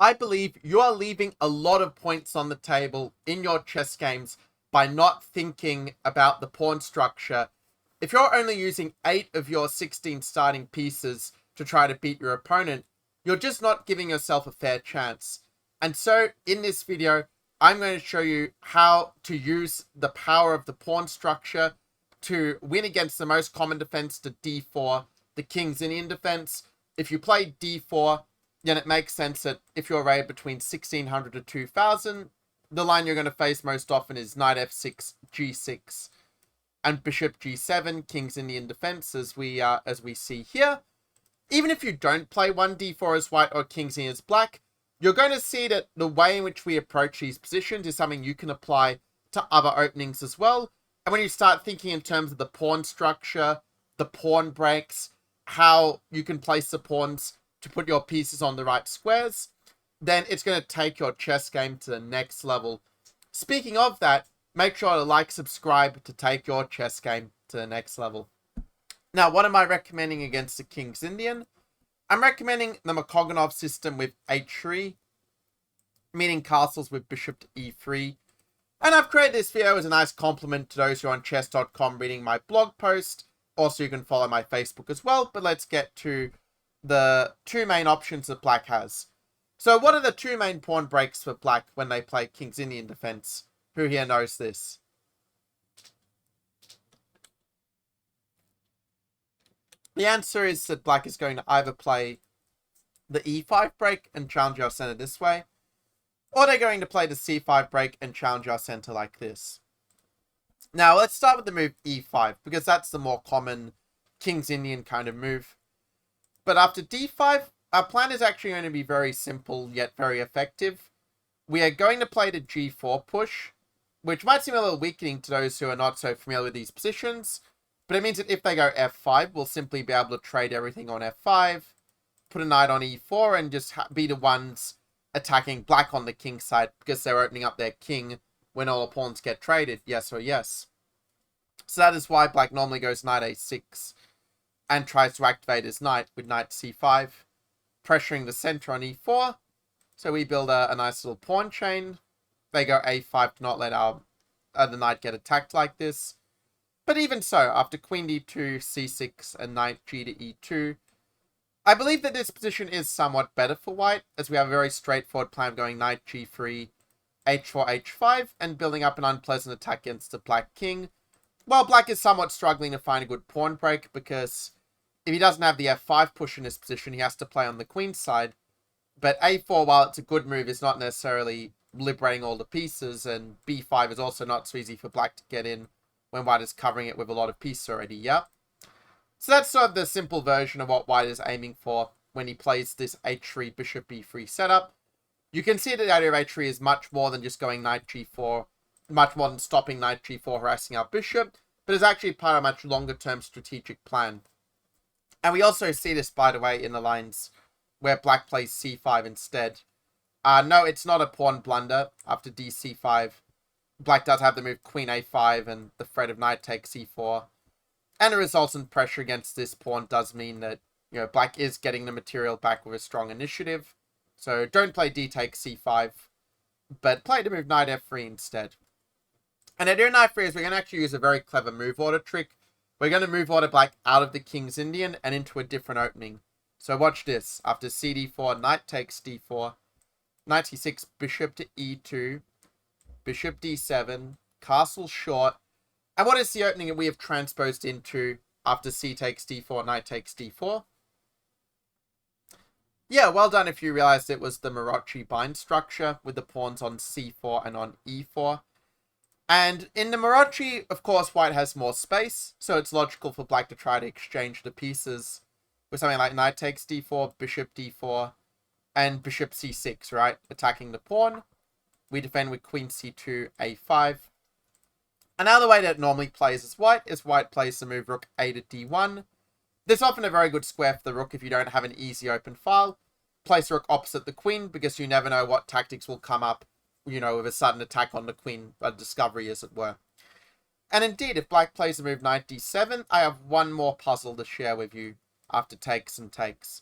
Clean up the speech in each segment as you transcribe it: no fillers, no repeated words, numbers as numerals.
I believe you are leaving a lot of points on the table in your chess games by not thinking about the pawn structure. If you're only using 8 of your 16 starting pieces to try to beat your opponent, you're just not giving yourself a fair chance. And so, in this video, I'm going to show you how to use the power of the pawn structure to win against the most common defense to d4, the King's Indian defense. If you play d4, then it makes sense that if you're rated between 1600 to 2000, the line you're going to face most often is knight f6, g6, and bishop g7, King's Indian defense, as we see here. Even if you don't play 1d4 as white or King's Indian as black, you're going to see that the way in which we approach these positions is something you can apply to other openings as well. And when you start thinking in terms of the pawn structure, the pawn breaks, how you can place the pawns to put your pieces on the right squares, then it's going to take your chess game to the next level. Speaking of that, make sure to like, subscribe to take your chess game to the next level. Now, what am I recommending against the King's Indian? I'm recommending the Makoganov system with h3, meaning castles with bishop to e3. And I've created this video as a nice compliment to those who are on chess.com reading my blog post. Also, you can follow my Facebook as well, but let's get to the two main options that black has. So what are the two main pawn breaks for black when they play King's Indian defense? Who here knows this? The answer is that black is going to either play the e5 break and challenge our center this way, or they're going to play the c5 break and challenge our center like this. Now, let's start with the move e5, because that's the more common King's Indian kind of move. But after d5, our plan is actually going to be very simple, yet very effective. We are going to play the g4 push, which might seem a little weakening to those who are not so familiar with these positions, but it means that if they go f5, we'll simply be able to trade everything on f5, put a knight on e4, and just be the ones attacking black on the king side, because they're opening up their king when all the pawns get traded, yes or yes. So that is why black normally goes knight a6 and tries to activate his knight with knight c5, pressuring the center on e4. So we build a nice little pawn chain. They go a5 to not let the knight get attacked like this. But even so, after queen d2, c6, and knight g to e2, I believe that this position is somewhat better for white, as we have a very straightforward plan of going knight g3, h4, h5, and building up an unpleasant attack against the black king, while black is somewhat struggling to find a good pawn break, because if he doesn't have the f5 push in this position, he has to play on the queen side. But a4, while it's a good move, is not necessarily liberating all the pieces, and b5 is also not so easy for black to get in when white is covering it with a lot of pieces already, yeah? So that's sort of the simple version of what white is aiming for when he plays this h3 bishop b3 setup. You can see that the idea of h3 is much more than just going knight g4, much more than stopping knight g4 harassing our bishop, but is actually part of a much longer term strategic plan. And we also see this, by the way, in the lines where black plays c5 instead. No, it's not a pawn blunder. After dc5, black does have the move queen a5 and the threat of knight takes c4. And the resultant pressure against this pawn does mean that, black is getting the material back with a strong initiative. So don't play d takes c5, but play the move knight f3 instead. And at knight f3 is we're going to actually use a very clever move order trick. We're going to move order black out of the King's Indian and into a different opening. So watch this. After cd4, knight takes d4, knight c6, bishop to e2, bishop d7, castle short. And what is the opening that we have transposed into after c takes d4, knight takes d4? Yeah, well done if you realized it was the Maroczy bind structure with the pawns on c4 and on e4. And in the Maroczy, of course, white has more space, so it's logical for black to try to exchange the pieces with something like knight takes d4, bishop d4, and bishop c6, right? Attacking the pawn. We defend with queen c2, a5. And now the way that it normally plays as white plays the move rook a to d1. This is often a very good square for the rook if you don't have an easy open file. Place rook opposite the queen, because you never know what tactics will come up, with a sudden attack on the queen, a discovery as it were. And indeed, if black plays the move knight d7, I have one more puzzle to share with you after takes and takes.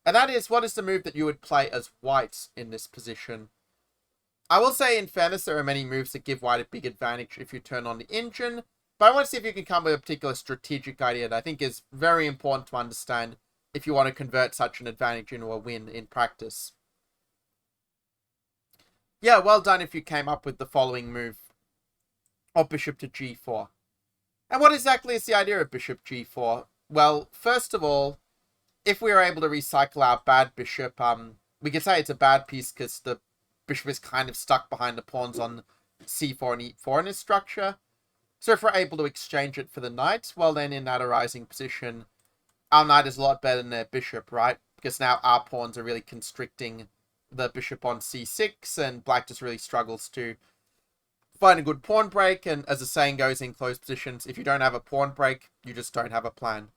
And that is, what is the move that you would play as white in this position? I will say, in fairness, there are many moves that give white a big advantage if you turn on the engine, but I want to see if you can come with a particular strategic idea that I think is very important to understand if you want to convert such an advantage into a win in practice. Yeah, well done if you came up with the following move. Of bishop to g4. And what exactly is the idea of bishop g4? Well, first of all, if we are able to recycle our bad bishop, we could say it's a bad piece because the bishop is kind of stuck behind the pawns on c4 and e4 in his structure. So if we're able to exchange it for the knight, well then in that arising position, our knight is a lot better than their bishop, right? Because now our pawns are really constricting the bishop on c6, and black just really struggles to find a good pawn break. And as the saying goes in closed positions, if you don't have a pawn break, you just don't have a plan.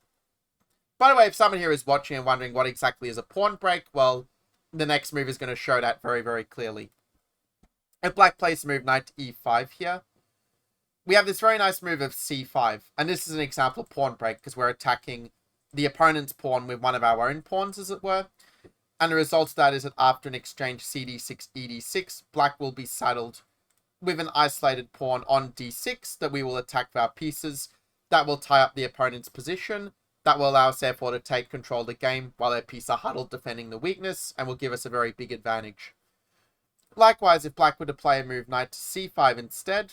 By the way, if someone here is watching and wondering what exactly is a pawn break, well, the next move is going to show that very, very clearly. If black plays the move knight to e5 here, we have this very nice move of c5. And this is an example of pawn break because we're attacking the opponent's pawn with one of our own pawns, as it were. And the result of that is that after an exchange cd6, ed6, black will be saddled with an isolated pawn on d6 that we will attack with our pieces. That will tie up the opponent's position. That will allow us, therefore, to take control of the game while their pieces are huddled defending the weakness, and will give us a very big advantage. Likewise, if black were to play a move knight to c5 instead,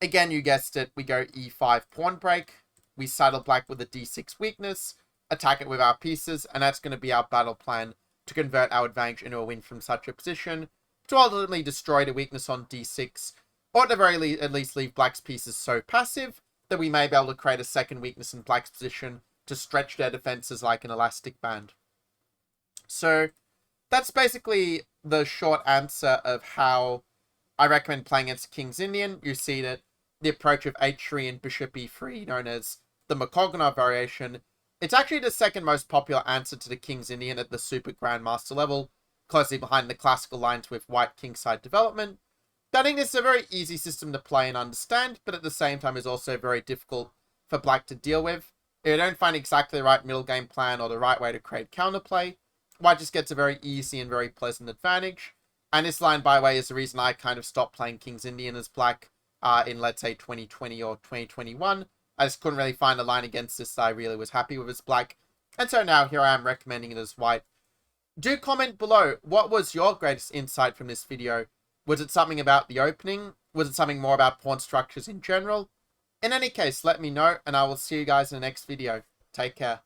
again, you guessed it, we go e5 pawn break. We saddle black with a d6 weakness, attack it with our pieces, and that's going to be our battle plan to convert our advantage into a win from such a position, to ultimately destroy the weakness on d6, or at the very least, at least leave black's pieces so passive that we may be able to create a second weakness in black's position to stretch their defenses like an elastic band. So that's basically the short answer of how I recommend playing against King's Indian. You see that the approach of h3 and bishop e3, known as the Makhoghanov variation, it's actually the second most popular answer to the King's Indian at the Super Grandmaster level, closely behind the classical lines with white kingside development. I think this is a very easy system to play and understand, but at the same time is also very difficult for black to deal with. If you don't find exactly the right middle game plan or the right way to create counterplay, white just gets a very easy and very pleasant advantage. And this line, by the way, is the reason I kind of stopped playing King's Indian as black in, let's say, 2020 or 2021. I just couldn't really find a line against this that I really was happy with as black. And so now here I am recommending it as white. Do comment below, what was your greatest insight from this video? Was it something about the opening? Was it something more about pawn structures in general? In any case, let me know, and I will see you guys in the next video. Take care.